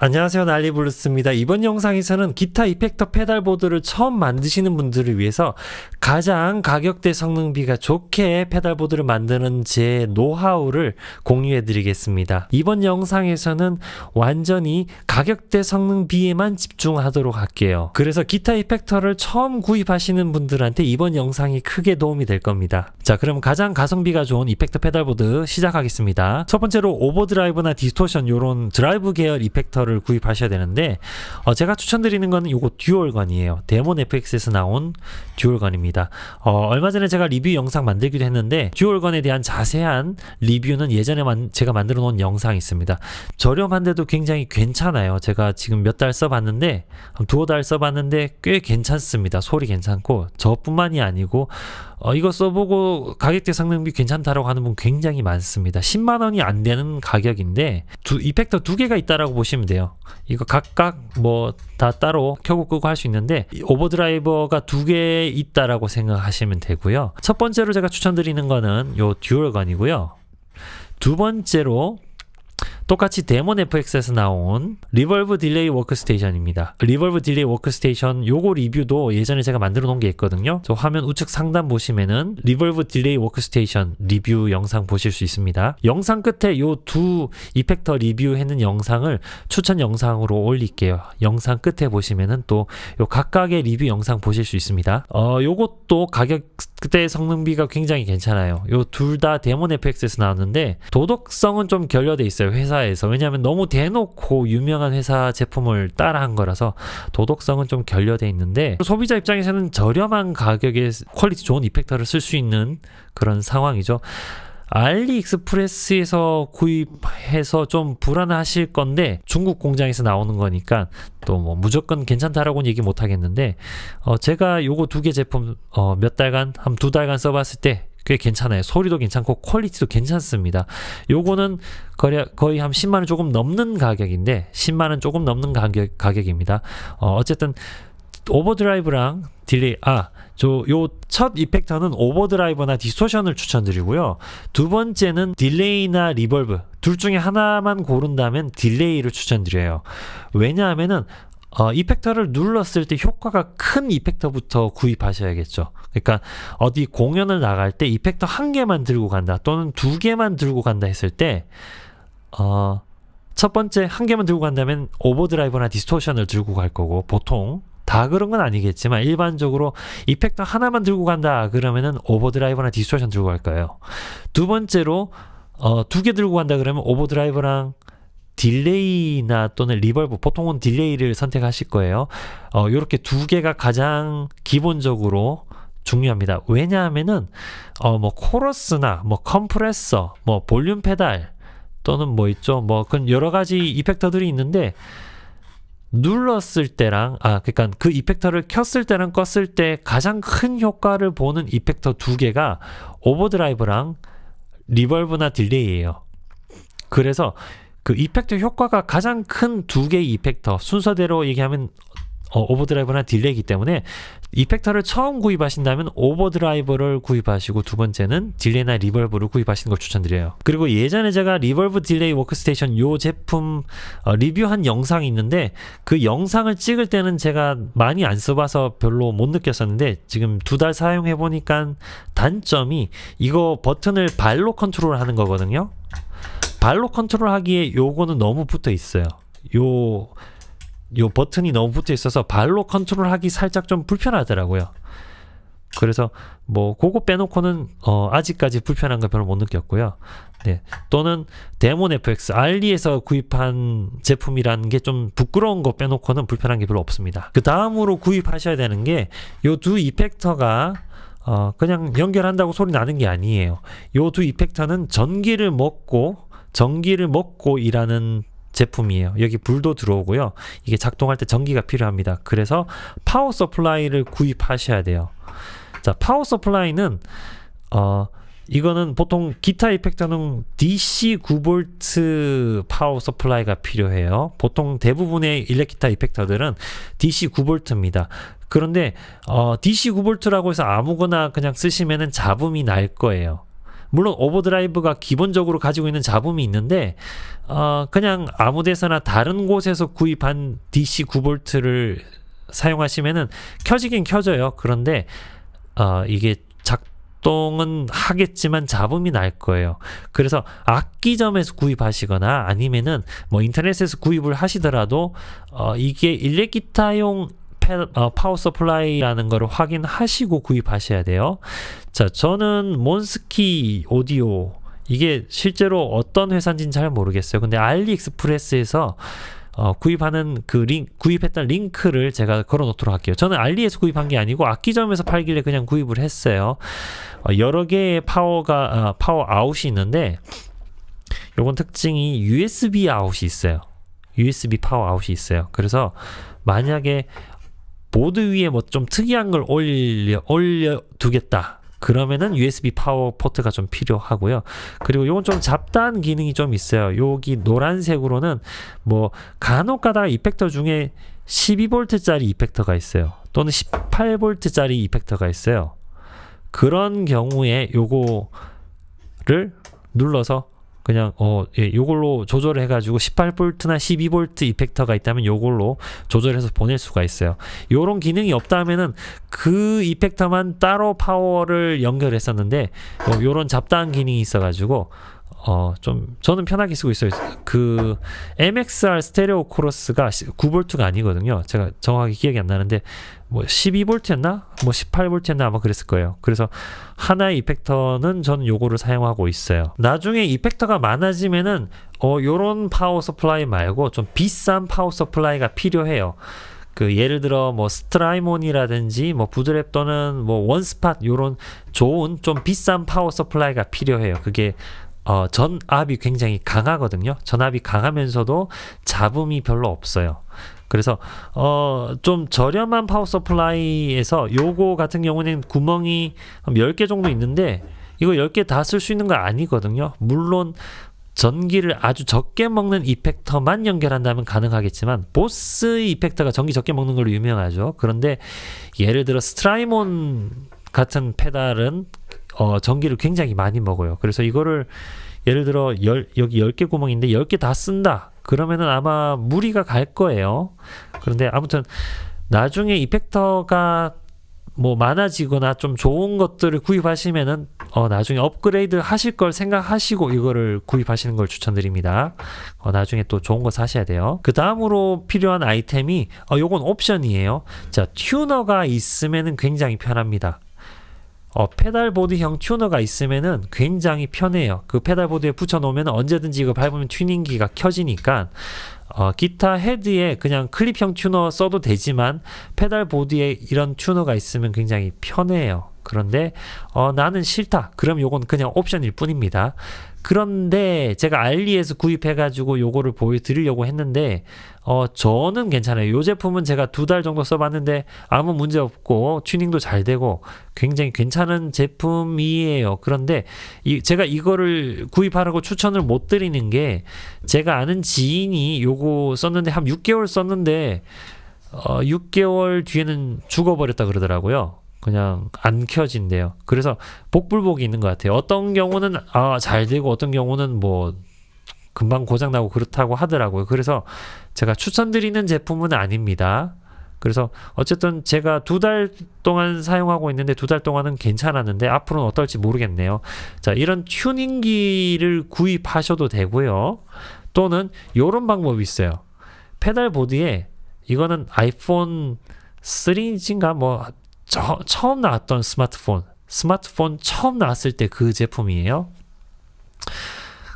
안녕하세요, 난리블루스입니다. 이번 영상에서는 기타 이펙터 페달보드를 처음 만드시는 분들을 위해서 가장 가격대 성능비가 좋게 페달보드를 만드는 제 노하우를 공유해 드리겠습니다. 이번 영상에서는 완전히 가격대 성능비에만 집중하도록 할게요. 그래서 기타 이펙터를 처음 구입하시는 분들한테 이번 영상이 크게 도움이 될 겁니다. 자, 그럼 가장 가성비가 좋은 이펙터 페달보드 시작하겠습니다. 첫 번째로 오버드라이브나 디스토션 이런 드라이브 계열 이펙터를 구입하셔야 되는데 제가 추천드리는 거는 요거 듀얼건이에요. 데몬 FX에서 나온 듀얼건입니다. 얼마 전에 제가 리뷰 영상 만들기도 했는데 듀얼건에 대한 자세한 리뷰는 예전에 제가 만들어 놓은 영상이 있습니다. 저렴한데도 굉장히 괜찮아요. 제가 지금 몇 달 써봤는데 두어 달 써봤는데 꽤 괜찮습니다. 소리 괜찮고 저뿐만이 아니고 이거 써보고 가격대 성능비 괜찮다라고 하는 분 굉장히 많습니다. 10만원이 안 되는 가격인데 이펙터 두 개가 있다라고 보시면 돼요. 이거 각각 뭐 다 따로 켜고 끄고 할 수 있는데 오버드라이버가 두 개 있다라고 생각하시면 되고요. 첫 번째로 제가 추천드리는 거는 요 듀얼건이고요. 두 번째로 똑같이 데몬 FX에서 나온 리벌브 딜레이 워크스테이션입니다. 리벌브 딜레이 워크스테이션 요거 리뷰도 예전에 제가 만들어 놓은 게 있거든요. 저 화면 우측 상단 보시면은 리벌브 딜레이 워크스테이션 리뷰 영상 보실 수 있습니다. 영상 끝에 요 두 이펙터 리뷰했는 영상을 추천 영상으로 올릴게요. 영상 끝에 보시면은 또 요 각각의 리뷰 영상 보실 수 있습니다. 요것도 가격대 성능비가 굉장히 괜찮아요. 요 둘 다 데몬 FX에서 나왔는데 도덕성은 좀 결여돼 있어요. 회사에서. 왜냐하면 너무 대놓고 유명한 회사 제품을 따라한 거라서 도덕성은 좀 결여돼 있는데 소비자 입장에서는 저렴한 가격에 퀄리티 좋은 이펙터를 쓸 수 있는 그런 상황이죠. 알리익스프레스에서 구입해서 좀 불안하실 건데 중국 공장에서 나오는 거니까 또 뭐 무조건 괜찮다라고는 얘기 못 하겠는데 제가 요거 두 개 제품 몇 달간 한 두 달간 써봤을 때 꽤 괜찮아요. 소리도 괜찮고 퀄리티도 괜찮습니다. 요거는 거의 한 10만원 조금 넘는 가격인데 10만원 조금 넘는 가격입니다. 어쨌든 오버드라이브랑 딜레이 요 첫 이펙터는 오버드라이버나 디스토션을 추천드리고요. 두 번째는 딜레이나 리벌브 둘 중에 하나만 고른다면 딜레이를 추천드려요. 왜냐하면은 이펙터를 눌렀을 때 효과가 큰 이펙터부터 구입하셔야겠죠. 그러니까 어디 공연을 나갈 때 이펙터 한 개만 들고 간다 또는 두 개만 들고 간다 했을 때 첫 번째 한 개만 들고 간다면 오버드라이버나 디스토션을 들고 갈 거고 보통 다 그런 건 아니겠지만 일반적으로 이펙터 하나만 들고 간다 그러면은 오버드라이버나 디스토션 들고 갈 거예요. 두 번째로 두 개 들고 간다 그러면 오버드라이버랑 딜레이나 또는 리벌브 보통은 딜레이를 선택하실 거예요. 요렇게 두 개가 가장 기본적으로 중요합니다. 왜냐하면은 뭐 코러스나 뭐 컴프레서 뭐 볼륨 페달 또는 뭐 있죠. 뭐 그런 여러 가지 이펙터들이 있는데 눌렀을 때랑 그러니까 그 이펙터를 켰을 때랑 껐을 때 가장 큰 효과를 보는 이펙터 두 개가 오버드라이브랑 리벌브나 딜레이예요. 그래서 그 이펙터 효과가 가장 큰 두 개의 이펙터 순서대로 얘기하면 오버드라이버나 딜레이이기 때문에 이펙터를 처음 구입하신다면 오버드라이버를 구입하시고 두 번째는 딜레이나 리벌브를 구입하시는 걸 추천드려요. 그리고 예전에 제가 리벌브 딜레이 워크스테이션 요 제품 리뷰한 영상이 있는데 그 영상을 찍을 때는 제가 많이 안 써봐서 별로 못 느꼈었는데 지금 두 달 사용해 보니까 단점이 이거 버튼을 발로 컨트롤하는 거거든요. 발로 컨트롤하기에 요거는 너무 붙어 있어요. 요 버튼이 너무 붙어 있어서 발로 컨트롤하기 살짝 좀 불편하더라고요. 그래서 뭐 그거 빼놓고는 아직까지 불편한 거 별로 못 느꼈고요. 네. 또는 데몬 FX 알리에서 구입한 제품이라는 게 좀 부끄러운 거 빼놓고는 불편한 게 별로 없습니다. 그 다음으로 구입하셔야 되는 게 요 두 이펙터가 그냥 연결한다고 소리 나는 게 아니에요. 요 두 이펙터는 전기를 먹고 일하는 제품이에요. 여기 불도 들어오고요. 이게 작동할 때 전기가 필요합니다. 그래서 파워 서플라이를 구입하셔야 돼요. 자, 파워 서플라이는 이거는 보통 기타 이펙터는 DC 9V 파워 서플라이가 필요해요. 보통 대부분의 일렉기타 이펙터들은 DC 9V입니다. 그런데 DC 9V라고 해서 아무거나 그냥 쓰시면은 잡음이 날 거예요. 물론 오버드라이브가 기본적으로 가지고 있는 잡음이 있는데 그냥 아무 데서나 다른 곳에서 구입한 DC 9V를 사용하시면은 켜지긴 켜져요. 그런데 이게 작동은 하겠지만 잡음이 날 거예요. 그래서 악기점에서 구입하시거나 아니면은 뭐 인터넷에서 구입을 하시더라도 이게 일렉기타용 파워 서플라이라는 거를 확인하시고 구입하셔야 돼요. 자, 저는 몬스키 오디오, 이게 실제로 어떤 회사인지는 잘 모르겠어요. 근데 알리익스프레스에서 구입하는 구입했던 링크를 제가 걸어 놓도록 할게요. 저는 알리에서 구입한 게 아니고 악기점에서 팔길래 그냥 구입을 했어요. 여러 개의 파워 아웃이 있는데 요건 특징이 USB 아웃이 있어요. USB 파워 아웃이 있어요. 그래서 만약에 보드 위에 뭐 좀 특이한 걸 올려 두겠다. 그러면은 USB 파워 포트가 좀 필요하고요. 그리고 요건 좀 잡다한 기능이 좀 있어요. 여기 노란색으로는 뭐 간혹가다가 이펙터 중에 12V짜리 이펙터가 있어요. 또는 18V짜리 이펙터가 있어요. 그런 경우에 요거를 눌러서 그냥 요걸로 조절을 해가지고 18V나 12V 이펙터가 있다면 요걸로 조절해서 보낼 수가 있어요. 요런 기능이 없다면은 그 이펙터만 따로 파워를 연결했었는데 요런 잡다한 기능이 있어가지고 좀 저는 편하게 쓰고 있어요. 그 MXR 스테레오 코러스가 9V가 아니거든요. 제가 정확히 기억이 안 나는데 뭐 12V였나? 뭐 18V였나? 아마 그랬을 거예요. 그래서 하나의 이펙터는 저는 요거를 사용하고 있어요. 나중에 이펙터가 많아지면은 요런 파워 서플라이 말고 좀 비싼 파워 서플라이가 필요해요. 그 예를 들어 뭐 스트라이몬이라든지 뭐 부드랩 또는 뭐 원스팟 요런 좋은 좀 비싼 파워 서플라이가 필요해요. 그게 전압이 굉장히 강하거든요. 전압이 강하면서도 잡음이 별로 없어요. 그래서 좀 저렴한 파워 서플라이에서 요거 같은 경우는 구멍이 한 10개 정도 있는데 이거 10개 다 쓸 수 있는 거 아니거든요. 물론 전기를 아주 적게 먹는 이펙터만 연결한다면 가능하겠지만 보스 이펙터가 전기 적게 먹는 걸로 유명하죠. 그런데 예를 들어 스트라이몬 같은 페달은 전기를 굉장히 많이 먹어요. 그래서 이거를 예를 들어 여기 10개 구멍인데 10개 다 쓴다. 그러면은 아마 무리가 갈 거예요. 그런데 아무튼 나중에 이펙터가 뭐 많아지거나 좀 좋은 것들을 구입하시면은 나중에 업그레이드 하실 걸 생각하시고 이거를 구입하시는 걸 추천드립니다. 나중에 또 좋은 거 사셔야 돼요. 그 다음으로 필요한 아이템이 요건 옵션이에요. 자, 튜너가 있으면은 굉장히 편합니다. 페달보드형 튜너가 있으면은 굉장히 편해요. 그 페달보드에 붙여놓으면 언제든지 이거 밟으면 튜닝기가 켜지니까 기타 헤드에 그냥 클립형 튜너 써도 되지만 페달보드에 이런 튜너가 있으면 굉장히 편해요. 그런데 나는 싫다. 그럼 요건 그냥 옵션일 뿐입니다. 그런데 제가 알리에서 구입해가지고 요거를 보여드리려고 했는데 저는 괜찮아요. 요 제품은 제가 2달 정도 써봤는데 아무 문제 없고 튜닝도 잘 되고 굉장히 괜찮은 제품이에요. 그런데 제가 이거를 구입하라고 추천을 못 드리는 게 제가 아는 지인이 요거 썼는데 한 6개월 썼는데 6개월 뒤에는 죽어버렸다 그러더라고요. 그냥 안 켜진대요. 그래서 복불복이 있는 것 같아요. 어떤 경우는 잘 되고 어떤 경우는 뭐 금방 고장나고 그렇다고 하더라고요. 그래서 제가 추천드리는 제품은 아닙니다. 그래서 어쨌든 제가 2달 동안 사용하고 있는데 2달 동안은 괜찮았는데 앞으로는 어떨지 모르겠네요. 자, 이런 튜닝기를 구입하셔도 되고요. 또는 이런 방법이 있어요. 페달보드에 이거는 아이폰 3인가 뭐 처음 나왔던 스마트폰 처음 나왔을 때 그 제품이에요.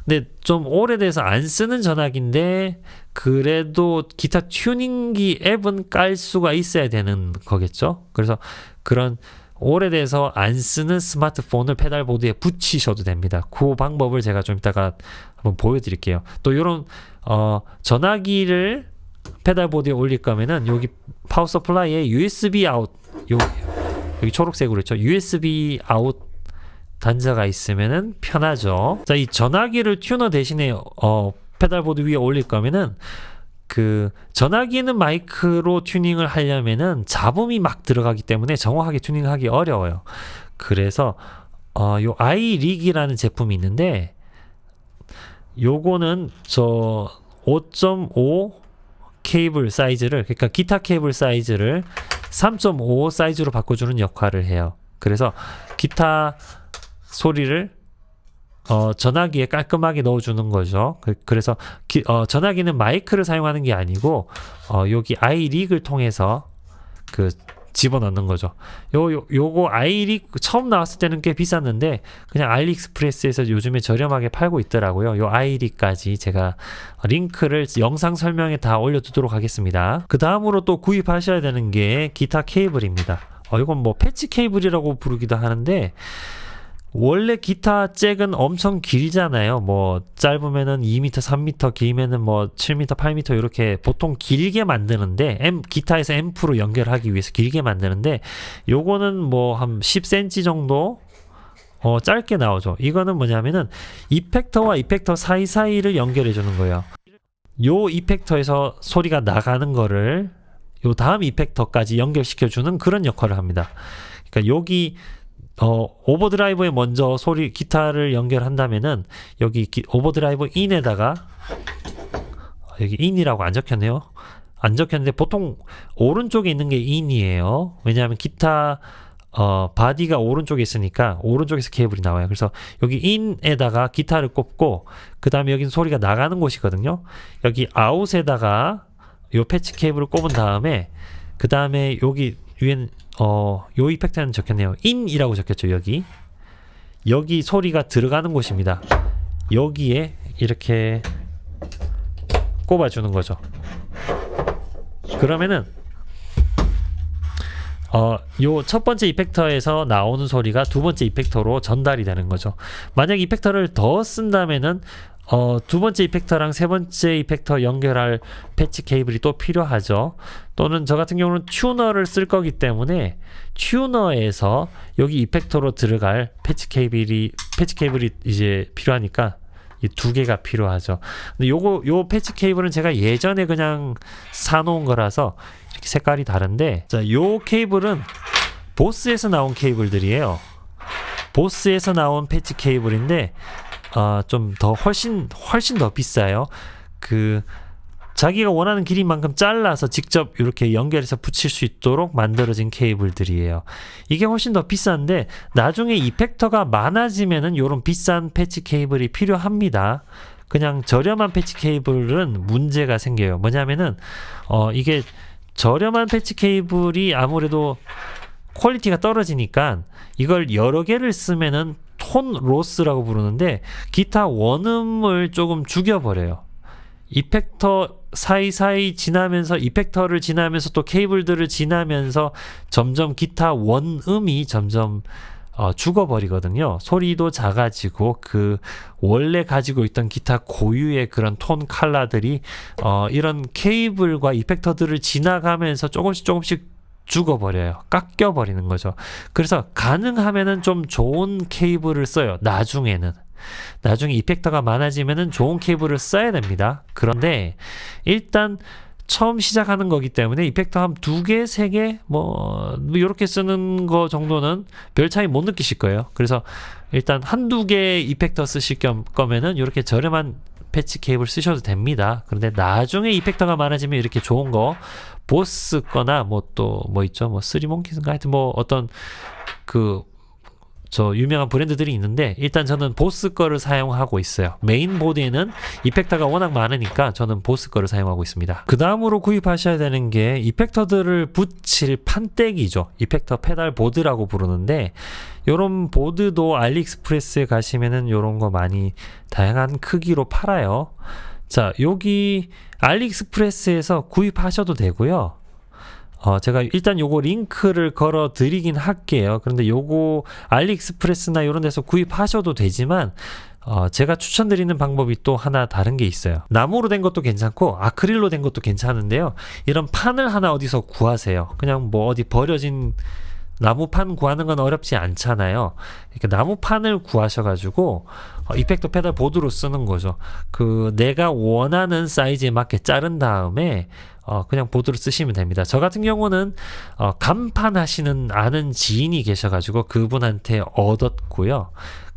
근데 좀 오래돼서 안 쓰는 전화기인데 그래도 기타 튜닝기 앱은 깔 수가 있어야 되는 거겠죠. 그래서 그런 오래돼서 안 쓰는 스마트폰을 페달보드에 붙이셔도 됩니다. 그 방법을 제가 좀 이따가 한번 보여드릴게요. 또 이런 전화기를 페달보드에 올릴 거면은 여기 파워 서플라이에 USB 아웃 여기 초록색으로 있죠. USB 아웃 단자가 있으면은 편하죠. 자, 이 전화기를 튜너 대신에 페달보드 위에 올릴 거면은 그 전화기는 마이크로 튜닝을 하려면은 잡음이 막 들어가기 때문에 정확하게 튜닝하기 어려워요. 그래서 요 아이릭이라는 제품이 있는데 요거는 저 5.5 케이블 사이즈를, 그러니까 기타 케이블 사이즈를 3.5 사이즈로 바꿔주는 역할을 해요. 그래서 기타 소리를 전화기에 깔끔하게 넣어주는 거죠. 그래서 전화기는 마이크를 사용하는 게 아니고 여기 아이릭을 통해서 그 집어넣는 거죠. 요거 아이릭 처음 나왔을 때는 꽤 비쌌는데 그냥 알리익스프레스에서 요즘에 저렴하게 팔고 있더라고요. 요 아이릭까지 제가 링크를 영상 설명에 다 올려두도록 하겠습니다. 그 다음으로 또 구입하셔야 되는 게 기타 케이블입니다. 이건 뭐 패치 케이블이라고 부르기도 하는데, 원래 기타 잭은 엄청 길잖아요. 뭐 짧으면은 2m, 3m, 길면은 뭐 7m, 8m 이렇게 보통 길게 만드는데, 기타에서 앰프로 연결하기 위해서 길게 만드는데, 요거는 뭐 한 10cm 정도 짧게 나오죠. 이거는 뭐냐면은 이펙터와 이펙터 사이사이를 연결해 주는 거예요. 요 이펙터에서 소리가 나가는 거를 요 다음 이펙터까지 연결시켜 주는 그런 역할을 합니다. 그러니까 여기 오버드라이브에 먼저 기타를 연결한다면은 여기 오버드라이브 인에다가, 여기 인이라고 안 적혔네요. 안 적혔는데 보통 오른쪽에 있는 게 인이에요. 왜냐하면 기타 바디가 오른쪽에 있으니까 오른쪽에서 케이블이 나와요. 그래서 여기 인에다가 기타를 꼽고, 그 다음에 여기는 소리가 나가는 곳이거든요. 여기 아웃에다가 요 패치 케이블을 꼽은 다음에, 그 다음에 여기 위엔 요 이펙트는 적혔네요. 인이라고 적혔죠. 여기 소리가 들어가는 곳입니다. 여기에 이렇게 꼽아주는 거죠. 그러면은 요 첫 번째 이펙터에서 나오는 소리가 두 번째 이펙터로 전달이 되는 거죠. 만약 이펙터를 더 쓴다면은 두 번째 이펙터랑 세 번째 이펙터 연결할 패치 케이블이 또 필요하죠. 또는 저 같은 경우는 튜너를 쓸 거기 때문에 튜너에서 여기 이펙터로 들어갈 패치 케이블이 이제 필요하니까 이 두 개가 필요하죠. 근데 요 패치 케이블은 제가 예전에 그냥 사놓은 거라서 이렇게 색깔이 다른데, 자, 요 케이블은 보스에서 나온 케이블들이에요. 보스에서 나온 패치 케이블인데 좀 더 훨씬 더 비싸요. 자기가 원하는 길이만큼 잘라서 직접 이렇게 연결해서 붙일 수 있도록 만들어진 케이블들이에요. 이게 훨씬 더 비싼데, 나중에 이펙터가 많아지면은 이런 비싼 패치 케이블이 필요합니다. 그냥 저렴한 패치 케이블은 문제가 생겨요. 뭐냐면은 이게 저렴한 패치 케이블이 아무래도 퀄리티가 떨어지니까 이걸 여러 개를 쓰면은 톤 로스라고 부르는데, 기타 원음을 조금 죽여버려요. 이펙터 사이사이 지나면서, 이펙터를 지나면서 또 케이블들을 지나면서 점점 기타 원음이 점점 죽어버리거든요. 소리도 작아지고 원래 가지고 있던 기타 고유의 그런 톤 컬러들이 이런 케이블과 이펙터들을 지나가면서 조금씩 죽어버려요. 깎여버리는 거죠. 그래서 가능하면은 좀 좋은 케이블을 써요. 나중에 이펙터가 많아지면은 좋은 케이블을 써야 됩니다. 그런데 일단 처음 시작하는 거기 때문에 이펙터 한 2개, 3개 뭐 이렇게 쓰는 거 정도는 별 차이 못 느끼실 거예요. 그래서 일단 한두 개 이펙터 쓰실 거면은 이렇게 저렴한 패치 케이블 쓰셔도 됩니다. 그런데 나중에 이펙터가 많아지면 이렇게 좋은 거 보스 거나 뭐 있죠, 뭐 쓰리몽키인가, 하여튼 뭐 어떤 저 유명한 브랜드들이 있는데, 일단 저는 보스 거를 사용하고 있어요. 메인보드에는 이펙터가 워낙 많으니까 저는 보스 거를 사용하고 있습니다. 그 다음으로 구입하셔야 되는 게 이펙터들을 붙일 판때기죠. 이펙터 페달 보드라고 부르는데, 요런 보드도 알리익스프레스에 가시면은 요런 거 많이 다양한 크기로 팔아요. 자, 여기 알리익스프레스에서 구입하셔도 되고요. 제가 일단 요거 링크를 걸어 드리긴 할게요. 그런데 요거 알리익스프레스나 이런 데서 구입하셔도 되지만 제가 추천드리는 방법이 또 하나 다른 게 있어요. 나무로 된 것도 괜찮고 아크릴로 된 것도 괜찮은데요. 이런 판을 하나 어디서 구하세요. 그냥 뭐 어디 버려진 나무판 구하는 건 어렵지 않잖아요. 이렇게 나무판을 구하셔가지고 이펙터 페달 보드로 쓰는 거죠. 그 내가 원하는 사이즈에 맞게 자른 다음에 그냥 보드로 쓰시면 됩니다. 저 같은 경우는 간판 하시는 아는 지인이 계셔가지고 그분한테 얻었고요.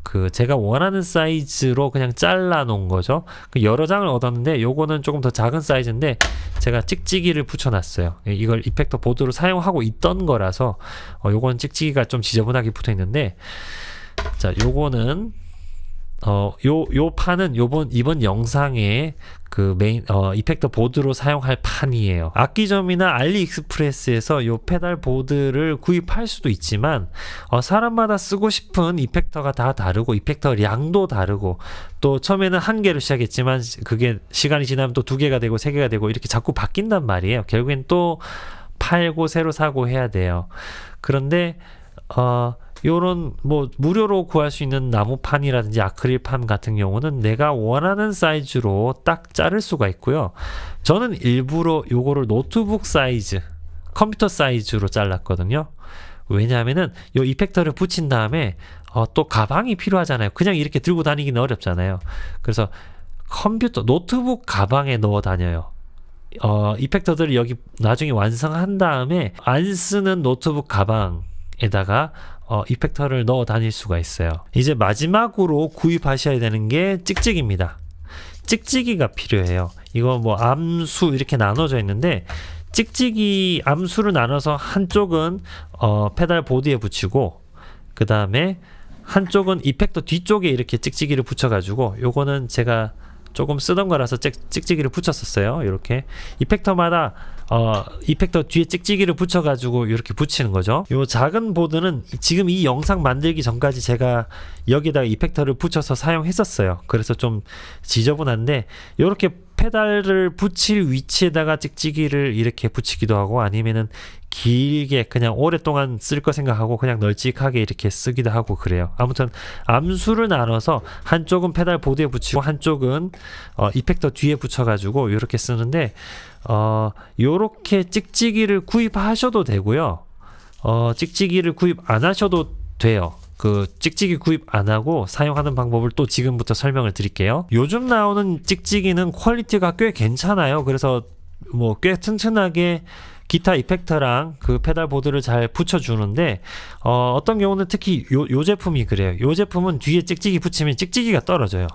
그 제가 원하는 사이즈로 그냥 잘라 놓은 거죠. 그 여러 장을 얻었는데 요거는 조금 더 작은 사이즈인데 제가 찍찍이를 붙여놨어요. 이걸 이펙터 보드로 사용하고 있던 거라서 요거는 찍찍이가 좀 지저분하게 붙어 있는데, 자 요거는 요 판은 이번 영상에 그 메인 이펙터 보드로 사용할 판이에요. 악기점이나 알리익스프레스에서 요 페달 보드를 구입할 수도 있지만 사람마다 쓰고 싶은 이펙터가 다 다르고 이펙터 량도 다르고 또 처음에는 한 개로 시작했지만 그게 시간이 지나면 또 2개가 되고 3개가 되고 이렇게 자꾸 바뀐단 말이에요. 결국엔 또 팔고 새로 사고 해야 돼요. 그런데 요런 뭐 무료로 구할 수 있는 나무판이라든지 아크릴판 같은 경우는 내가 원하는 사이즈로 딱 자를 수가 있고요. 저는 일부러 요거를 노트북 사이즈, 컴퓨터 사이즈로 잘랐거든요. 왜냐하면은 요 이펙터를 붙인 다음에 또 가방이 필요하잖아요. 그냥 이렇게 들고 다니기는 어렵잖아요. 그래서 노트북 가방에 넣어 다녀요. 이펙터들을 여기 나중에 완성한 다음에 안 쓰는 노트북 가방에다가 이펙터를 넣어 다닐 수가 있어요. 이제 마지막으로 구입하셔야 되는 게 찍찍이입니다. 찍찍이가 필요해요. 이거 뭐 암수 이렇게 나눠져 있는데 찍찍이 암수를 나눠서 한쪽은 페달 보드에 붙이고 그 다음에 한쪽은 이펙터 뒤쪽에 이렇게 찍찍이를 붙여가지고 요거는 제가 조금 쓰던 거라서 찍찍이를 붙였었어요. 이렇게 이펙터마다 이펙터 뒤에 찍찍이를 붙여가지고 이렇게 붙이는 거죠. 요 작은 보드는 지금 이 영상 만들기 전까지 제가 여기다가 이펙터를 붙여서 사용했었어요. 그래서 좀 지저분한데 이렇게 페달을 붙일 위치에다가 찍찍이를 이렇게 붙이기도 하고 아니면은 길게 그냥 오랫동안 쓸 거 생각하고 그냥 널찍하게 이렇게 쓰기도 하고 그래요. 아무튼 암수를 나눠서 한쪽은 페달 보드에 붙이고 한쪽은 이펙터 뒤에 붙여가지고 이렇게 쓰는데 요렇게 찍찍이를 구입하셔도 되고요. 찍찍이를 구입 안 하셔도 돼요. 그 찍찍이 구입 안 하고 사용하는 방법을 또 지금부터 설명을 드릴게요. 요즘 나오는 찍찍이는 퀄리티가 꽤 괜찮아요. 그래서 뭐 꽤 튼튼하게 기타 이펙터랑 그 페달 보드를 잘 붙여주는데 어떤 경우는 특히 요 제품이 그래요. 요 제품은 뒤에 찍찍이 붙이면 찍찍이가 떨어져요.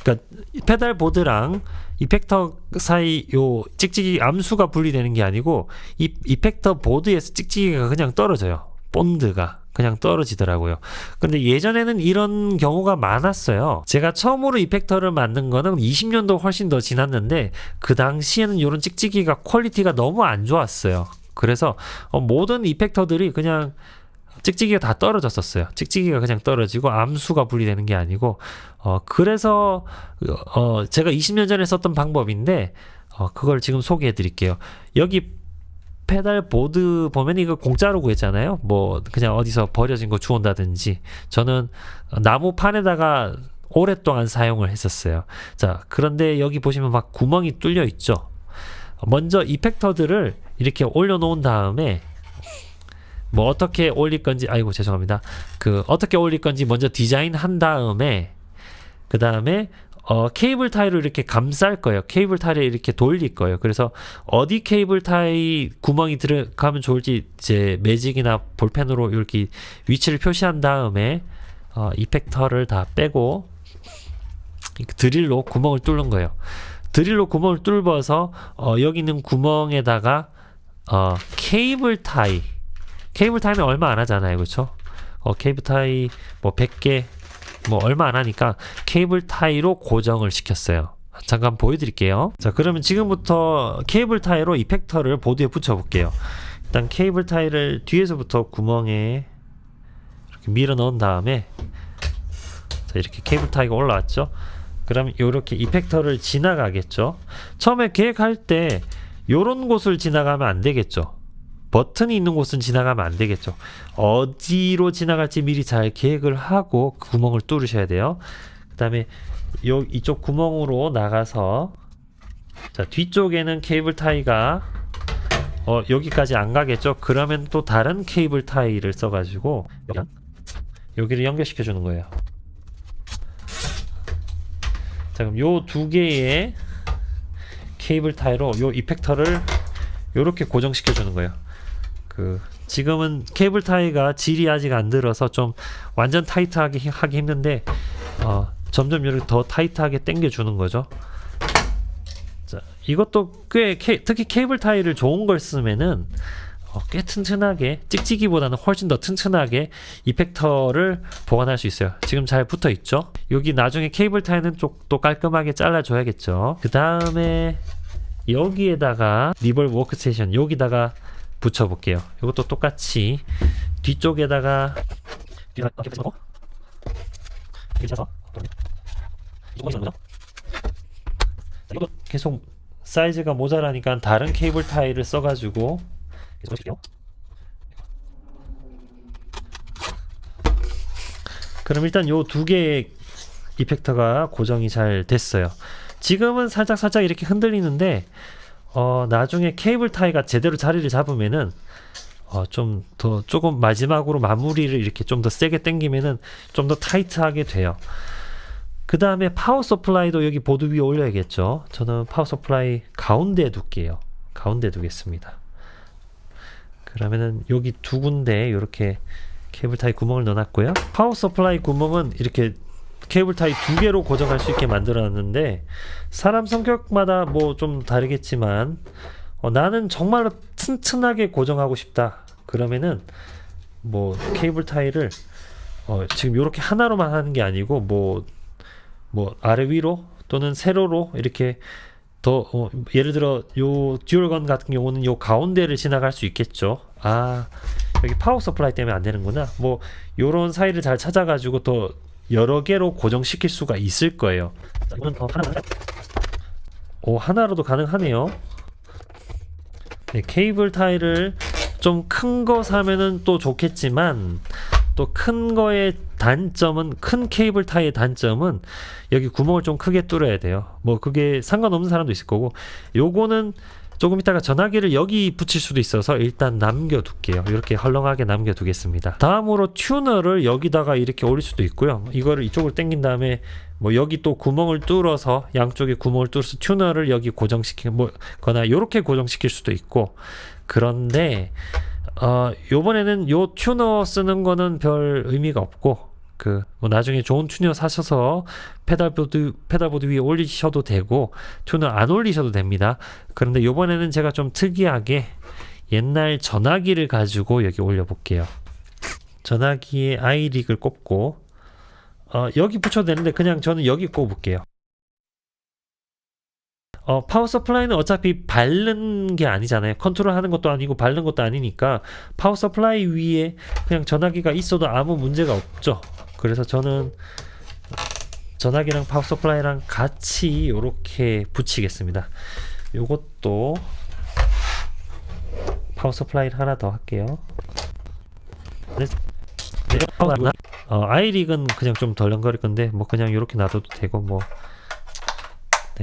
그러니까 페달 보드랑 이펙터 사이 요 찍찍이 암수가 분리되는 게 아니고 이펙터 보드에서 찍찍이가 그냥 떨어져요. 본드가 그냥 떨어지더라고요. 근데 예전에는 이런 경우가 많았어요. 제가 처음으로 이펙터를 만든 거는 20년도 훨씬 더 지났는데 그 당시에는 이런 찍찍이가 퀄리티가 너무 안 좋았어요. 그래서 모든 이펙터들이 그냥 찍찍이가 다 떨어졌었어요. 찍찍이가 그냥 떨어지고 암수가 분리되는 게 아니고 그래서 제가 20년 전에 썼던 방법인데 그걸 지금 소개해 드릴게요. 여기 페달 보드 보면 이거 공짜로 구했잖아요. 뭐 그냥 어디서 버려진 거 주온다든지. 저는 나무판에다가 오랫동안 사용을 했었어요. 자, 그런데 여기 보시면 막 구멍이 뚫려 있죠. 먼저 이펙터들을 이렇게 올려놓은 다음에 뭐 어떻게 올릴 건지, 아이고 죄송합니다. 어떻게 올릴 건지 먼저 디자인한 다음에 그 다음에 케이블 타이로 이렇게 감쌀 거예요. 케이블 타이를 이렇게 돌릴 거예요. 그래서 어디 케이블 타이 구멍이 들어가면 좋을지 이제 매직이나 볼펜으로 이렇게 위치를 표시한 다음에 이펙터를 다 빼고 드릴로 구멍을 뚫는 거예요. 드릴로 구멍을 뚫어서 여기 있는 구멍에다가 케이블 타이는 얼마 안 하잖아요. 그렇죠? 케이블 타이 뭐 100개 뭐 얼마 안 하니까 케이블 타이로 고정을 시켰어요. 잠깐 보여드릴게요. 자, 그러면 지금부터 케이블 타이로 이펙터를 보드에 붙여 볼게요. 일단 케이블 타이를 뒤에서부터 구멍에 이렇게 밀어 넣은 다음에 자, 이렇게 케이블 타이가 올라왔죠. 그럼 이렇게 이펙터를 지나가겠죠. 처음에 계획할 때 요런 곳을 지나가면 안 되겠죠. 버튼이 있는 곳은 지나가면 안 되겠죠. 어디로 지나갈지 미리 잘 계획을 하고 그 구멍을 뚫으셔야 돼요. 그 다음에 이쪽 구멍으로 나가서 자, 뒤쪽에는 케이블 타이가 여기까지 안 가겠죠. 그러면 또 다른 케이블 타이를 써가지고 여기를 연결시켜 주는 거예요. 자, 그럼 요 두 개의 케이블 타이로 요 이펙터를 요렇게 고정시켜 주는 거예요. 지금은 케이블 타이가 질이 아직 안 들어서 좀 완전 타이트하게 하기 힘든데 점점 이렇게 더 타이트하게 당겨 주는 거죠. 자, 이것도 특히 케이블 타이를 좋은 걸 쓰면은 꽤 튼튼하게, 찍찍이보다는 훨씬 더 튼튼하게 이펙터를 보관할 수 있어요. 지금 잘 붙어 있죠. 여기 나중에 케이블 타이는 또 깔끔하게 잘라 줘야겠죠. 그 다음에 여기에다가 리벌브 워크스테이션 여기다가 붙여 볼게요. 이것도 똑같이 뒤쪽에다가 이것도 계속 사이즈가 모자라니까 다른 케이블 타이를 써가지고 계속 해줄게요. 그럼 일단 요 두 개의 이펙터가 고정이 잘 됐어요. 지금은 살짝 이렇게 흔들리는데 나중에 케이블 타이가 제대로 자리를 잡으면은 조금 마지막으로 마무리를 이렇게 좀 더 세게 당기면은 좀 더 타이트하게 돼요. 그 다음에 파워 서플라이도 여기 보드 위에 올려야겠죠. 저는 파워 서플라이 가운데에 둘게요. 가운데 두겠습니다. 그러면은 여기 두 군데 이렇게 케이블 타이 구멍을 넣어놨고요. 파워 서플라이 구멍은 이렇게 케이블 타이 두 개로 고정할 수 있게 만들어놨는데 사람 성격마다 뭐 좀 다르겠지만 나는 정말로 튼튼하게 고정하고 싶다. 그러면은 뭐 케이블 타이를 지금 이렇게 하나로만 하는 게 아니고 뭐 아래 위로 또는 세로로 이렇게 더 예를 들어 요 듀얼건 같은 경우는 요 가운데를 지나갈 수 있겠죠. 여기 파워 서플라이 때문에 안 되는구나. 뭐 요런 사이를 잘 찾아가지고 더 여러 개로 고정시킬 수가 있을 거예요. 이건 더 하나로도 가능하네요. 네, 케이블 타이를 좀 큰 거 사면은 또 좋겠지만 또 큰 거의 단점은, 큰 케이블 타이의 단점은 여기 구멍을 좀 크게 뚫어야 돼요. 뭐 그게 상관없는 사람도 있을 거고, 요거는 조금 이따가 전화기를 여기 붙일 수도 있어서 일단 남겨둘게요. 이렇게 헐렁하게 남겨두겠습니다. 다음으로 튜너를 여기다가 이렇게 올릴 수도 있고요. 이거를 이쪽으로 당긴 다음에 뭐 여기 또 구멍을 뚫어서, 양쪽에 구멍을 뚫어서 튜너를 여기 거나 이렇게 고정시킬 수도 있고. 그런데 요번에는 요 튜너 쓰는 거는 별 의미가 없고, 뭐 나중에 좋은 튜너 사셔서 페달보드 위에 올리셔도 되고 튜너 안 올리셔도 됩니다. 그런데 요번에는 제가 좀 특이하게 옛날 전화기를 가지고 여기 올려 볼게요. 전화기에 아이릭을 꼽고 여기 붙여도 되는데 그냥 저는 여기 꼽을게요. 파워 서플라이는 어차피 바른 게 아니잖아요. 컨트롤 하는 것도 아니고 바른 것도 아니니까 파워 서플라이 위에 그냥 전화기가 있어도 아무 문제가 없죠. 그래서 저는 전화기랑 파워 서플라이랑 같이 이렇게 붙이겠습니다. 요것도 파워 서플라이를 하나 더 할게요. 아이릭은 그냥 좀 덜렁거릴 건데 뭐 그냥 이렇게 놔둬도 되고 뭐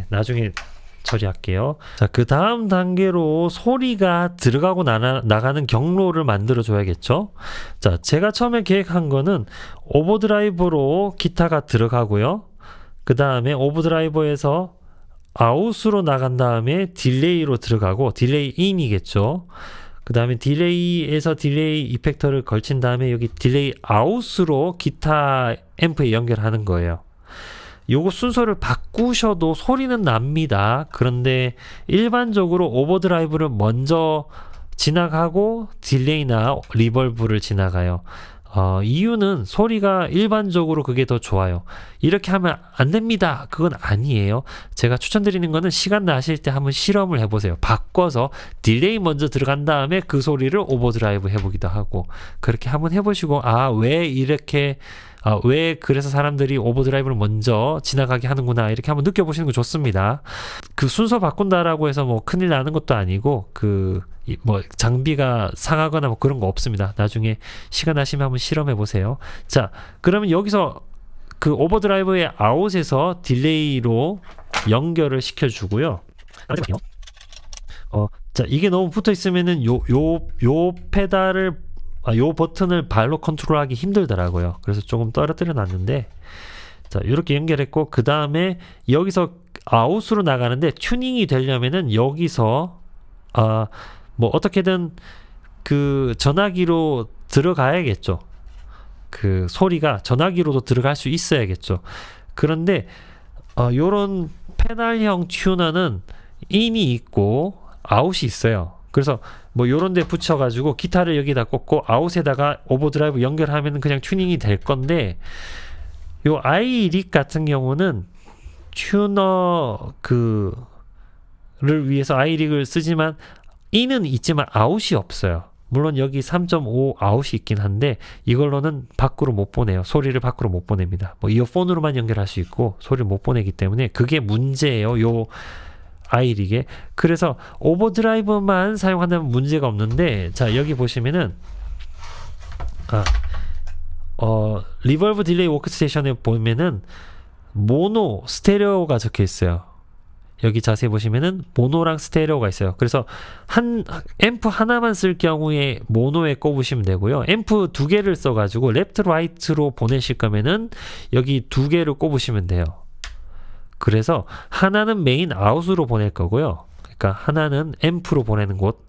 나중에 처리할게요. 자, 그 다음 단계로 소리가 들어가고 나가는 경로를 만들어 줘야겠죠. 자, 제가 처음에 계획한 거는 오버드라이버로 기타가 들어가고요. 그 다음에 오버드라이버에서 아웃으로 나간 다음에 딜레이로 들어가고, 딜레이 인이겠죠. 그 다음에 딜레이에서 딜레이 이펙터를 걸친 다음에 여기 딜레이 아웃으로 기타 앰프에 연결하는 거예요. 요거 순서를 바꾸셔도 소리는 납니다. 그런데 일반적으로 오버드라이브를 먼저 지나가고 딜레이나 리벌브를 지나가요. 이유는 소리가 일반적으로 그게 더 좋아요. 이렇게 하면 안 됩니다. 그건 아니에요. 제가 추천드리는 거는 시간 나실 때 한번 실험을 해보세요. 바꿔서 딜레이 먼저 들어간 다음에 그 소리를 오버드라이브 해보기도 하고, 그렇게 한번 해보시고 왜 그래서 사람들이 오버드라이브를 먼저 지나가게 하는구나, 이렇게 한번 느껴보시는 거 좋습니다. 그 순서 바꾼다라고 해서 뭐 큰일 나는 것도 아니고 뭐 장비가 상하거나 뭐 그런 거 없습니다. 나중에 시간 나시면 한번 실험해 보세요. 자, 그러면 여기서 그 오버드라이브의 아웃에서 딜레이로 연결을 시켜주고요. 자, 이게 너무 붙어 있으면은 요 페달을 요 버튼을 발로 컨트롤하기 힘들더라고요. 그래서 조금 떨어뜨려 놨는데, 자, 이렇게 연결했고, 그 다음에 여기서 아웃으로 나가는데 튜닝이 되려면은 여기서 뭐 어떻게든 그 전화기로 들어가야겠죠. 그 소리가 전화기로도 들어갈 수 있어야겠죠. 그런데 요런 페달형 튜너는 인이 있고 아웃이 있어요. 그래서 뭐 요런 데 붙여가지고 기타를 여기다 꽂고 아웃에다가 오버드라이브 연결하면 그냥 튜닝이 될 건데, 요 아이릭 같은 경우는 튜너 를 위해서 아이릭을 쓰지만 인은 있지만 아웃이 없어요. 물론 여기 3.5 아웃이 있긴 한데 이걸로는 밖으로 못 보내요. 소리를 밖으로 못 보냅니다. 뭐 이어폰으로만 연결할 수 있고 소리를 못 보내기 때문에 그게 문제예요. 요 아이릭에. 그래서 오버드라이브만 사용한다면 문제가 없는데, 자, 여기 보시면은 리버브 딜레이 워크스테이션에 보면은 모노 스테레오가 적혀 있어요. 여기 자세히 보시면은 모노랑 스테레오가 있어요. 그래서 앰프 하나만 쓸 경우에 모노에 꼽으시면 되고요. 앰프 두 개를 써가지고 랩트 라이트로 보내실 거면은 여기 두 개를 꼽으시면 돼요. 그래서 하나는 메인 아웃으로 보낼 거고요. 그러니까 하나는 앰프로 보내는 곳,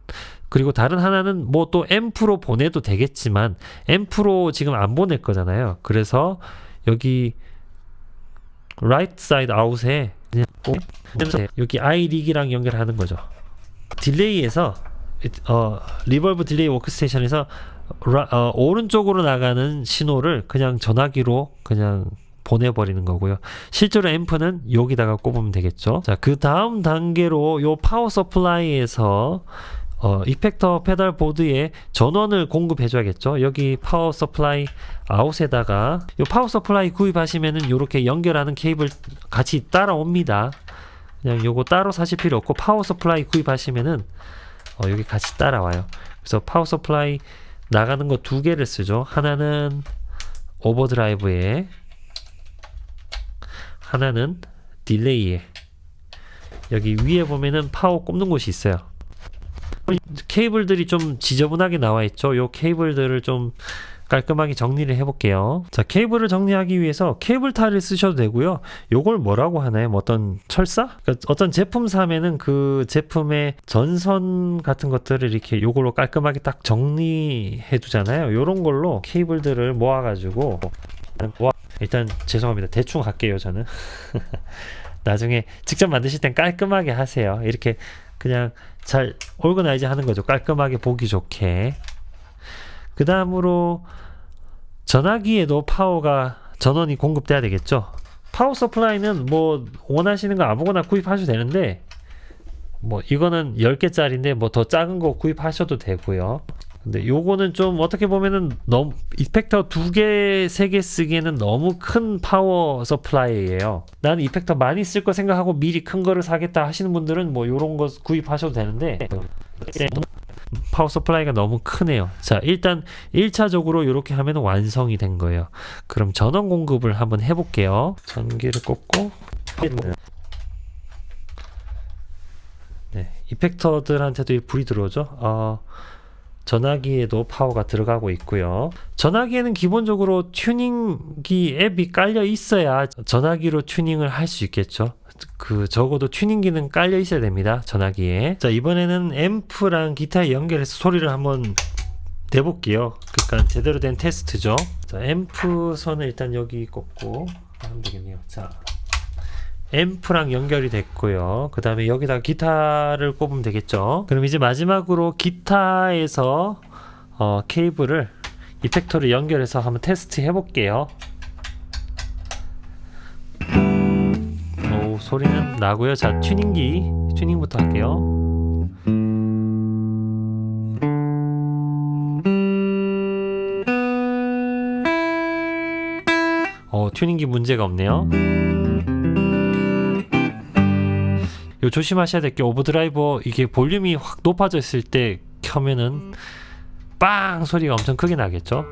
그리고 다른 하나는 뭐 또 앰프로 보내도 되겠지만 앰프로 지금 안 보낼 거잖아요. 그래서 여기 right side out에 그냥 여기 아이릭이랑 연결하는 거죠. 딜레이에서 리버브 딜레이 워크스테이션에서 오른쪽으로 나가는 신호를 그냥 전화기로 그냥 보내버리는 거고요. 실제로 앰프는 여기다가 꼽으면 되겠죠. 자, 그 다음 단계로 요 파워 서플라이에서 이펙터 페달 보드에 전원을 공급해 줘야겠죠. 여기 파워 서플라이 아웃에다가 요 파워 서플라이 구입하시면은 요렇게 연결하는 케이블 같이 따라옵니다. 그냥 요거 따로 사실 필요 없고 파워 서플라이 구입하시면은 여기 같이 따라와요. 그래서 파워 서플라이 나가는 거 두 개를 쓰죠. 하나는 오버드라이브에, 하나는 딜레이에. 여기 위에 보면은 파워 꼽는 곳이 있어요. 케이블들이 좀 지저분하게 나와 있죠. 요 케이블들을 좀 깔끔하게 정리를 해볼게요. 자, 케이블을 정리하기 위해서 케이블 타일을 쓰셔도 되고요. 요걸 뭐라고 하나요? 뭐 어떤 철사? 그러니까 어떤 제품 사면은 그 제품의 전선 같은 것들을 이렇게 요걸로 깔끔하게 딱 정리해 두잖아요. 요런 걸로 케이블들을 모아가지고 일단 죄송합니다. 대충 할게요, 저는. 나중에 직접 만드실 땐 깔끔하게 하세요. 이렇게 그냥 잘 오르거나이즈 하는 거죠. 깔끔하게 보기 좋게. 그 다음으로 전화기에도 파워가 전원이 공급돼야 되겠죠. 파워 서플라이는 뭐 원하시는 거 아무거나 구입하셔도 되는데, 뭐 이거는 10개짜리인데 뭐 더 작은 거 구입하셔도 되고요. 근데 요거는 좀 어떻게 보면은 너무 이펙터 2개, 3개 쓰기에는 너무 큰 파워 서플라이예요. 나는 이펙터 많이 쓸 거 생각하고 미리 큰 거를 사겠다 하시는 분들은 뭐 요런 거 구입하셔도 되는데 파워 서플라이가 너무 크네요. 자, 일단 1차적으로 이렇게 하면 완성이 된 거예요. 그럼 전원 공급을 한번 해볼게요. 전기를 꽂고, 네, 이펙터들한테도 불이 들어오죠. 전화기에도 파워가 들어가고 있고요. 전화기에는 기본적으로 튜닝기 앱이 깔려 있어야 전화기로 튜닝을 할 수 있겠죠. 적어도 튜닝기는 깔려 있어야 됩니다, 전화기에. 자, 이번에는 앰프랑 기타에 연결해서 소리를 한번 내볼게요. 그러니까 제대로 된 테스트죠. 자, 앰프 선을 일단 여기 꽂고 하면 되겠네요. 자, 앰프랑 연결이 됐고요. 그 다음에 여기다가 기타를 꼽으면 되겠죠. 그럼 이제 마지막으로 기타에서 케이블을 이펙터를 연결해서 한번 테스트 해볼게요. 오, 소리는 나고요. 자, 튜닝부터 할게요. 튜닝기 문제가 없네요. 요 조심하셔야 될 게, 오버드라이버 이게 볼륨이 확 높아져 있을 때 켜면은 빵 소리가 엄청 크게 나겠죠.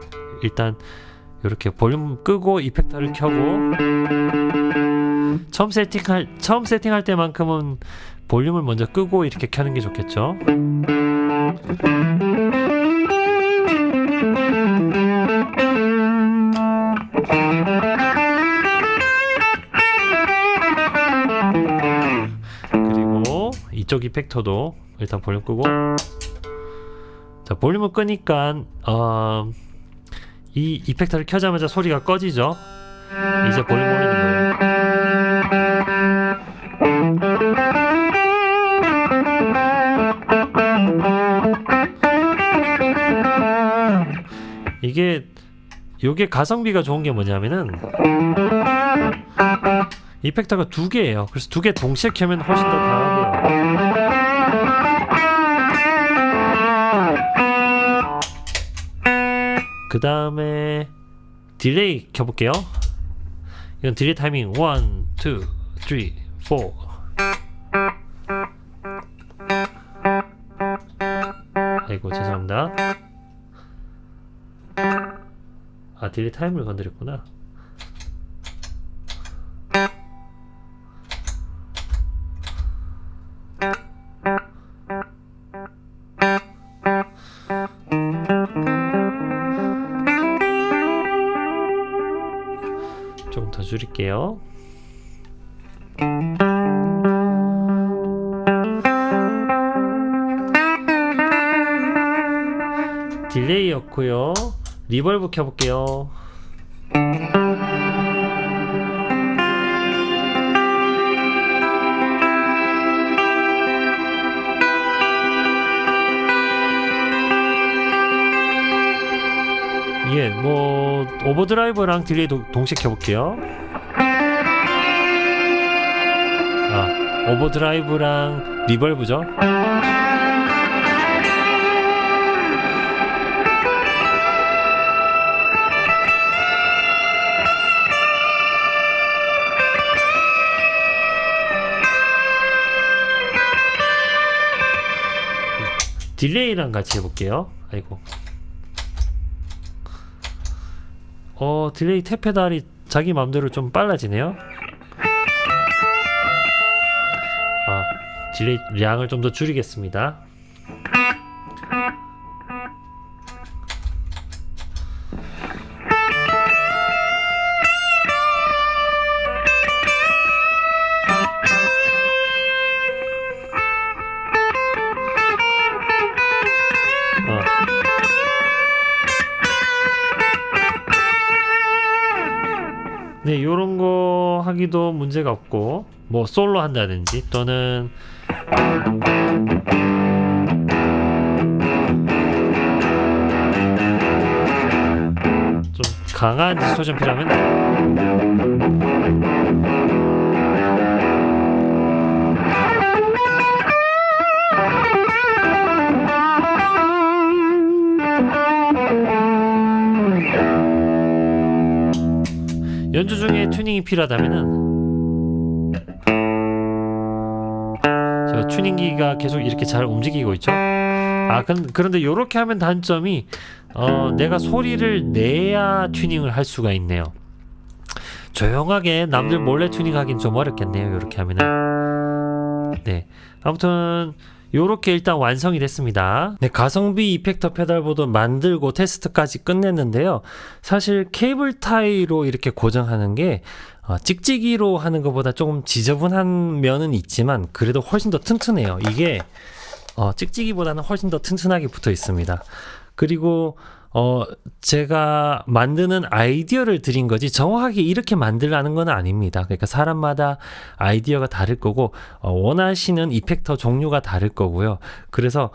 일단 이렇게 볼륨 끄고 이펙터를 켜고 처음 세팅할 때만큼은 볼륨을 먼저 끄고 이렇게 켜는 게 좋겠죠. 그리고 이쪽 이펙터도 일단 볼륨 끄고, 자 볼륨을 끄니까 이 이펙터를 켜자마자 소리가 꺼지죠. 이제 볼륨 올리는 거예요. 요게 가성비가 좋은 게 뭐냐면은 이펙터가 두 개예요. 그래서 두 개 동시에 켜면 훨씬 더 강하게요. 그 다음에 딜레이 켜볼게요. 이건 딜레이 타이밍 1, 2, 3, 4. 아이고 죄송합니다. 아 딜레이 타임을 건드렸구나. 조금 더 줄일게요. 딜레이였고요. 리벌브 켜볼게요. 예, 뭐 오버드라이브랑 딜레이 동시에 켜볼게요. 아, 오버드라이브랑 리벌브죠. 딜레이랑 같이 해볼게요. 아이고. 딜레이 탭 페달이 자기 맘대로 좀 빨라지네요. 딜레이 양을 좀 더 줄이겠습니다. 네, 요런 거 하기도 문제가 없고, 뭐 솔로 한다든지 또는 좀 강한 디스토션 필요하면 연주 중에 튜닝이 필요하다면은 저 튜닝기가 계속 이렇게 잘 움직이고 있죠. 그런데 이렇게 하면 단점이 내가 소리를 내야 튜닝을 할 수가 있네요. 조용하게 남들 몰래 튜닝하긴 좀 어렵겠네요. 이렇게 하면은. 네, 아무튼 요렇게 일단 완성이 됐습니다. 네, 가성비 이펙터 페달보드 만들고 테스트까지 끝냈는데요. 사실 케이블 타이로 이렇게 고정하는 게 찍찍이로 하는 것보다 조금 지저분한 면은 있지만 그래도 훨씬 더 튼튼해요. 이게 찍찍이보다는 훨씬 더 튼튼하게 붙어 있습니다. 그리고 제가 만드는 아이디어를 드린 거지 정확하게 이렇게 만들라는 건 아닙니다. 그러니까 사람마다 아이디어가 다를 거고 원하시는 이펙터 종류가 다를 거고요. 그래서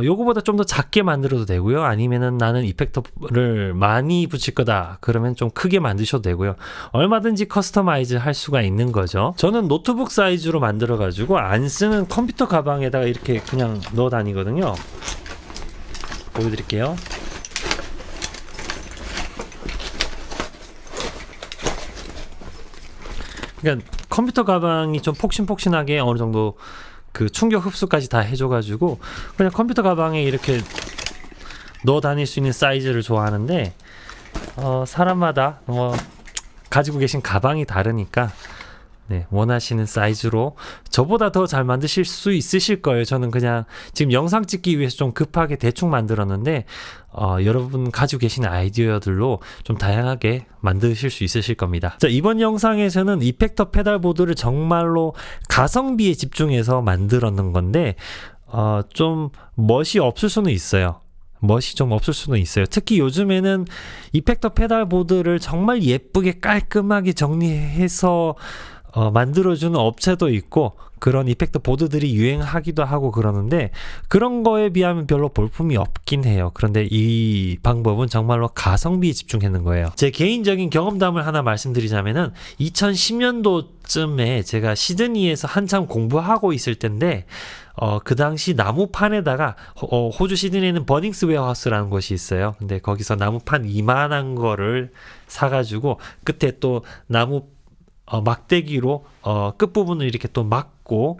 요거보다 좀 더 작게 만들어도 되고요. 아니면은 나는 이펙터를 많이 붙일 거다 그러면 좀 크게 만드셔도 되고요. 얼마든지 커스터마이즈 할 수가 있는 거죠. 저는 노트북 사이즈로 만들어 가지고 안 쓰는 컴퓨터 가방에다가 이렇게 그냥 넣어 다니거든요. 보여드릴게요. 그러니까 컴퓨터 가방이 좀 폭신폭신하게 어느 정도 그 충격 흡수까지 다 해줘가지고 그냥 컴퓨터 가방에 이렇게 넣어 다닐 수 있는 사이즈를 좋아하는데 사람마다 가지고 계신 가방이 다르니까 네, 원하시는 사이즈로 저보다 더 잘 만드실 수 있으실 거예요. 저는 그냥 지금 영상 찍기 위해서 좀 급하게 대충 만들었는데 여러분 가지고 계신 아이디어들로 좀 다양하게 만드실 수 있으실 겁니다. 자, 이번 영상에서는 이펙터 페달보드를 정말로 가성비에 집중해서 만들었는 건데 좀 멋이 없을 수는 있어요. 멋이 좀 없을 수는 있어요. 특히 요즘에는 이펙터 페달보드를 정말 예쁘게 깔끔하게 정리해서 만들어주는 업체도 있고 그런 이펙터 보드들이 유행하기도 하고 그러는데 그런 거에 비하면 별로 볼품이 없긴 해요. 그런데 이 방법은 정말로 가성비에 집중하는 거예요. 제 개인적인 경험담을 하나 말씀드리자면은 2010년도쯤에 제가 시드니에서 한참 공부하고 있을 텐데 그 당시 나무판에다가 호주 시드니에는 버닝스 웨어하우스라는 곳이 있어요. 근데 거기서 나무판 이만한 거를 사가지고 끝에 또 나무 막대기로 끝부분을 이렇게 또 막고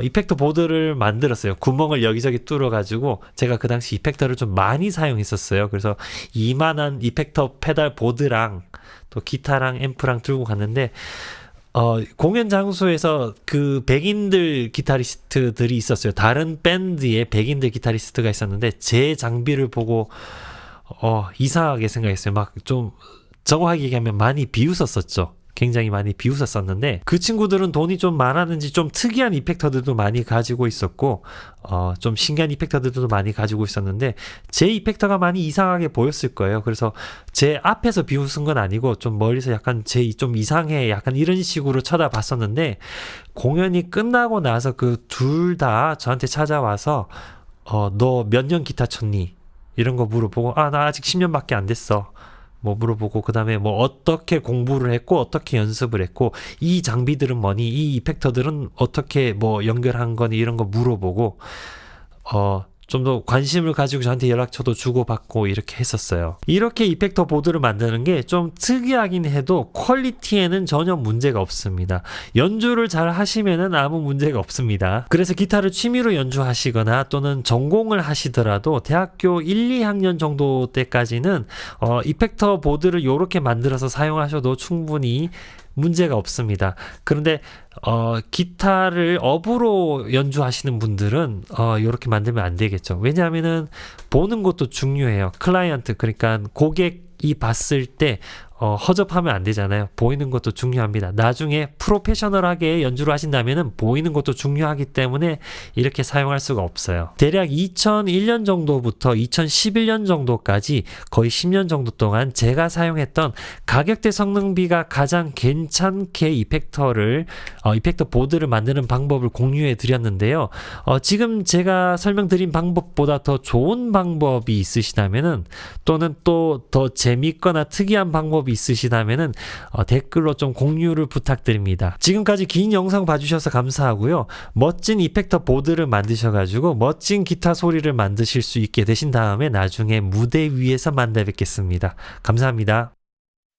이펙터 보드를 만들었어요. 구멍을 여기저기 뚫어가지고 제가 그 당시 이펙터를 좀 많이 사용했었어요. 그래서 이만한 이펙터 페달 보드랑 또 기타랑 앰프랑 들고 갔는데 공연 장소에서 그 백인들 기타리스트들이 있었어요. 다른 밴드의 백인들 기타리스트가 있었는데 제 장비를 보고 이상하게 생각했어요. 막 좀 정확하게 얘기하면 많이 비웃었었죠. 굉장히 많이 비웃었었는데 그 친구들은 돈이 좀 많았는지 좀 특이한 이펙터들도 많이 가지고 있었고 좀 신기한 이펙터들도 많이 가지고 있었는데 제 이펙터가 많이 이상하게 보였을 거예요. 그래서 제 앞에서 비웃은 건 아니고 좀 멀리서 약간 제 좀 이상해 약간 이런 식으로 쳐다봤었는데 공연이 끝나고 나서 그 둘 다 저한테 찾아와서 너 몇 년 기타 쳤니? 이런 거 물어보고 나 아직 10년밖에 안 됐어. 뭐 물어보고 그 다음에 뭐 어떻게 공부를 했고 어떻게 연습을 했고 이 장비들은 뭐니 이 이펙터들은 어떻게 뭐 연결한 거니 이런 거 물어보고 좀 더 관심을 가지고 저한테 연락처도 주고받고 이렇게 했었어요. 이렇게 이펙터 보드를 만드는 게 좀 특이하긴 해도 퀄리티에는 전혀 문제가 없습니다. 연주를 잘 하시면은 아무 문제가 없습니다. 그래서 기타를 취미로 연주하시거나 또는 전공을 하시더라도 대학교 1, 2학년 정도 때까지는 이펙터 보드를 이렇게 만들어서 사용하셔도 충분히 문제가 없습니다. 그런데 기타를 업으로 연주하시는 분들은 이렇게 만들면 안 되겠죠. 왜냐하면은 보는 것도 중요해요. 클라이언트 그러니까 고객이 봤을 때 허접하면 안 되잖아요. 보이는 것도 중요합니다. 나중에 프로페셔널하게 연주를 하신다면은 보이는 것도 중요하기 때문에 이렇게 사용할 수가 없어요. 대략 2001년 정도부터 2011년 정도까지 거의 10년 정도 동안 제가 사용했던 가격대 성능비가 가장 괜찮게 이펙터 보드를 만드는 방법을 공유해 드렸는데요. 지금 제가 설명드린 방법보다 더 좋은 방법이 있으시다면은 또는 또 더 재밌거나 특이한 방법이 있으시다면은 댓글로 좀 공유를 부탁드립니다. 지금까지 긴 영상 봐주셔서 감사하고요. 멋진 이펙터 보드를 만드셔가지고 멋진 기타 소리를 만드실 수 있게 되신 다음에 나중에 무대 위에서 만나 뵙겠습니다. 감사합니다.